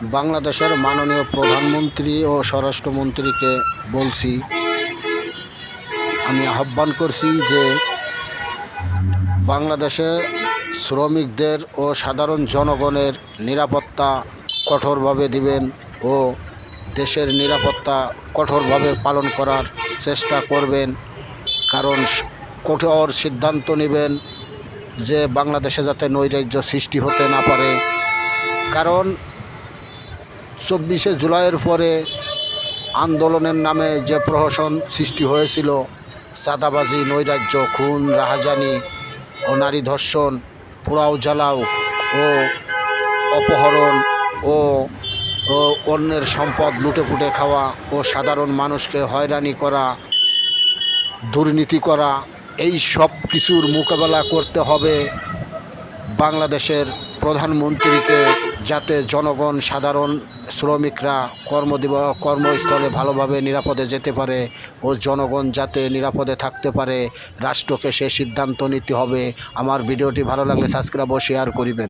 বাংলাদেশের মাননীয় প্রধানমন্ত্রী ও স্বরাষ্ট্রমন্ত্রীকে বলছি, আমি আহ্বান করছি যে বাংলাদেশে শ্রমিকদের ও সাধারণ জনগণের নিরাপত্তা কঠোরভাবে দিবেন ও দেশের নিরাপত্তা কঠোরভাবে পালন করার চেষ্টা করবেন। কারণ কঠোর সিদ্ধান্ত নেবেন যে বাংলাদেশে যাতে নৈরাজ্য সৃষ্টি হতে না পারে। কারণ 24শে জুলাইয়ের পরে আন্দোলনের নামে যে প্রহসন সৃষ্টি হয়েছিল, চাঁদাবাজি, নৈরাজ্য, খুন, রাহাজানি ও নারী ধর্ষণ, পোড়াও জ্বালাও ও অপহরণ ও অন্যের সম্পদ লুটেপুটে খাওয়া ও সাধারণ মানুষকে হয়রানি করা, দুর্নীতি করা, এই সব কিছুর মোকাবেলা করতে হবে বাংলাদেশের প্রধানমন্ত্রীকে, যাতে জনগণ, সাধারণ শ্রমিকরা কর্মস্থলে ভালোভাবে নিরাপদে যেতে পারে ও জনগণ যাতে নিরাপদে থাকতে পারে। রাষ্ট্রকে সে সিদ্ধান্ত নিতে হবে। আমার ভিডিওটি ভালো লাগলে সাবস্ক্রাইব ও শেয়ার করিবেন।